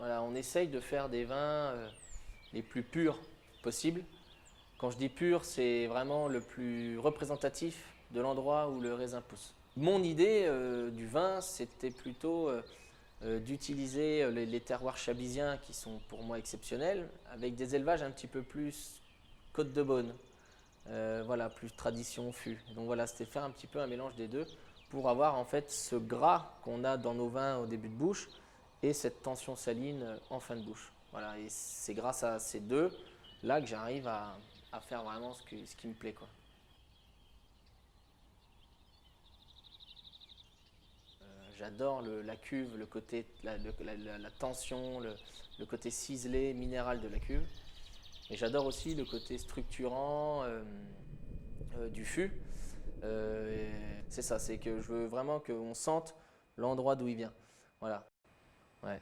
Voilà, on essaye de faire des vins les plus purs possibles. Quand je dis pur, c'est vraiment le plus représentatif de l'endroit où le raisin pousse. Mon idée du vin, c'était plutôt d'utiliser les terroirs chablisiens qui sont pour moi exceptionnels, avec des élevages un petit peu plus côte de Beaune, voilà, plus tradition fût. Donc voilà, c'était faire un petit peu un mélange des deux pour avoir en fait ce gras qu'on a dans nos vins au début de bouche et cette tension saline en fin de bouche. Voilà, et c'est grâce à ces deux là que j'arrive à faire vraiment ce qui me plaît, quoi. J'adore la cuve, le côté, la tension, le côté ciselé, minéral de la cuve. Et j'adore aussi le côté structurant du fût. C'est ça, c'est que je veux vraiment qu'on sente l'endroit d'où il vient. Voilà. Ouais.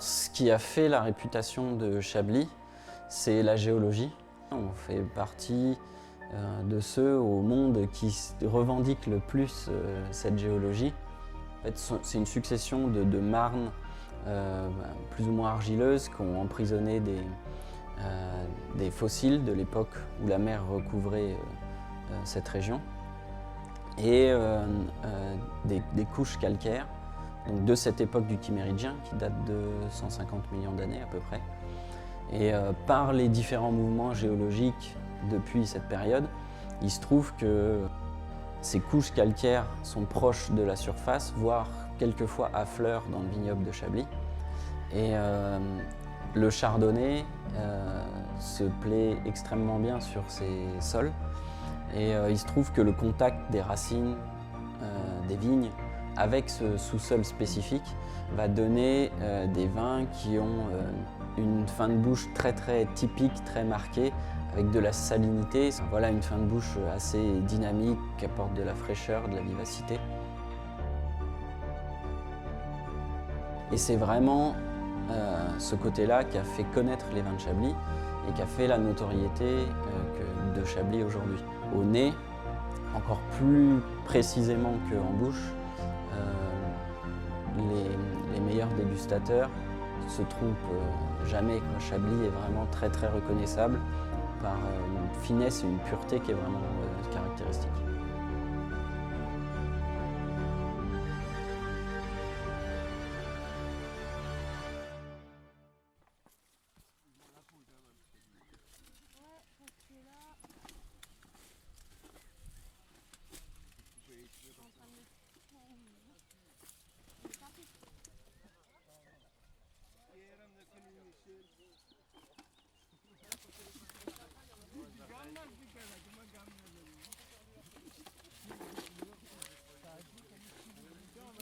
Ce qui a fait la réputation de Chablis, c'est la géologie. On fait partie de ceux au monde qui revendiquent le plus cette géologie. En fait, c'est une succession de marnes plus ou moins argileuses qui ont emprisonné des fossiles de l'époque où la mer recouvrait cette région et des couches calcaires. Donc de cette époque du Quiméridien, qui date de 150 millions d'années à peu près. Et par les différents mouvements géologiques depuis cette période, il se trouve que ces couches calcaires sont proches de la surface, voire quelquefois affleurent dans le vignoble de Chablis. Et le chardonnay se plaît extrêmement bien sur ces sols. Et il se trouve que le contact des racines des vignes avec ce sous-sol spécifique va donner des vins qui ont une fin de bouche très typique, très marquée, avec de la salinité. Voilà une fin de bouche assez dynamique, qui apporte de la fraîcheur, de la vivacité. Et c'est vraiment ce côté-là qui a fait connaître les vins de Chablis et qui a fait la notoriété de Chablis aujourd'hui. Au nez, encore plus précisément qu'en bouche, les meilleurs dégustateurs se trompent jamais. Chablis est vraiment très reconnaissable par une finesse et une pureté qui est vraiment caractéristique.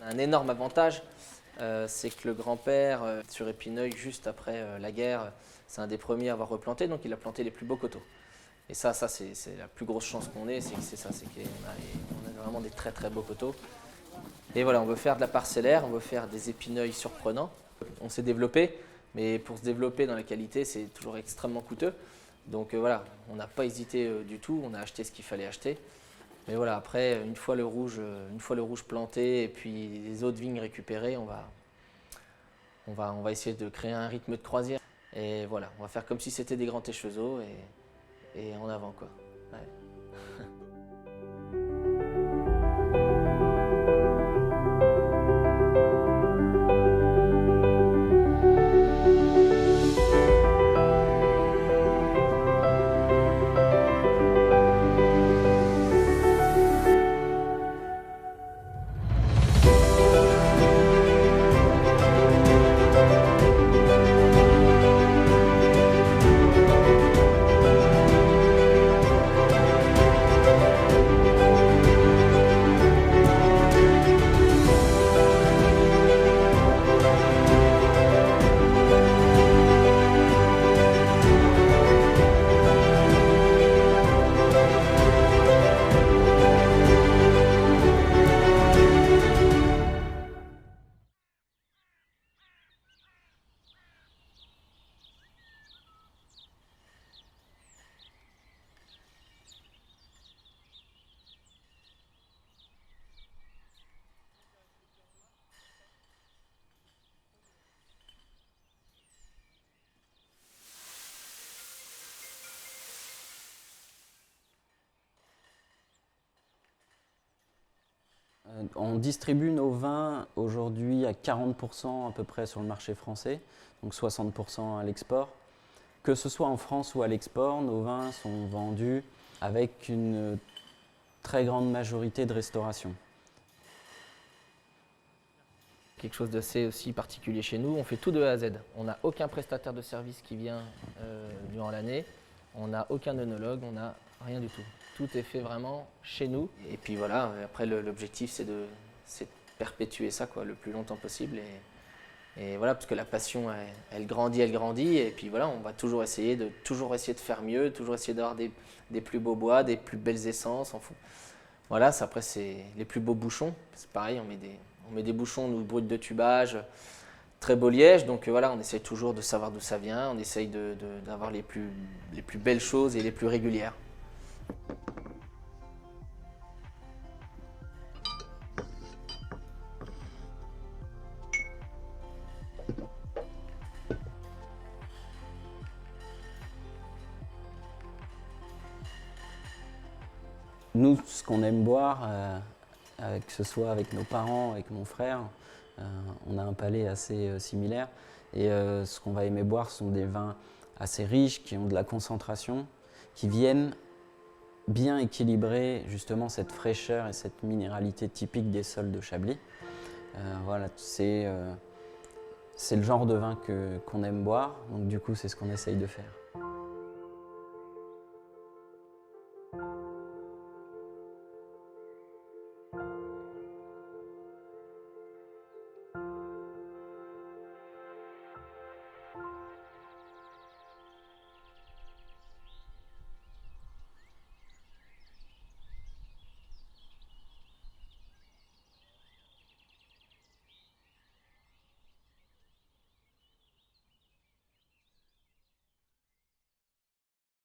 Un énorme avantage, c'est que le grand-père sur Épineuil, juste après la guerre, c'est un des premiers à avoir replanté, donc il a planté les plus beaux coteaux. Et ça c'est la plus grosse chance qu'on ait, c'est ça, c'est qu'on a vraiment des très beaux coteaux. Et voilà, on veut faire de la parcellaire, on veut faire des Épineuils surprenants. On s'est développé, mais pour se développer dans la qualité, c'est toujours extrêmement coûteux. Donc voilà, on n'a pas hésité du tout, on a acheté ce qu'il fallait acheter. Mais voilà, après, une fois le rouge planté et puis les autres vignes récupérées, on va essayer de créer un rythme de croisière. Et voilà, on va faire comme si c'était des grands échezeaux et en avant, quoi. Ouais. On distribue nos vins aujourd'hui à 40% à peu près sur le marché français, donc 60% à l'export. Que ce soit en France ou à l'export, nos vins sont vendus avec une très grande majorité de restauration. Quelque chose d'assez aussi particulier chez nous, on fait tout de A à Z. On n'a aucun prestataire de service qui vient durant l'année, on n'a aucun œnologue, on n'a rien du tout. Tout est fait vraiment chez nous. Et puis voilà, après l'objectif c'est de perpétuer ça quoi, le plus longtemps possible. Et voilà, parce que la passion elle grandit, et puis voilà, on va toujours essayer de faire mieux, toujours essayer d'avoir des plus beaux bois, des plus belles essences. Voilà, après c'est les plus beaux bouchons, c'est pareil, on met des bouchons nous brut de tubage, très beau liège, donc voilà, on essaye toujours de savoir d'où ça vient, on essaye d'avoir les plus belles choses et les plus régulières. Nous, ce qu'on aime boire, que ce soit avec nos parents, avec mon frère, on a un palais assez similaire. Et ce qu'on va aimer boire sont des vins assez riches, qui ont de la concentration, qui viennent bien équilibrer justement cette fraîcheur et cette minéralité typique des sols de Chablis. Voilà, c'est le genre de vin qu'on aime boire, donc du coup c'est ce qu'on essaye de faire.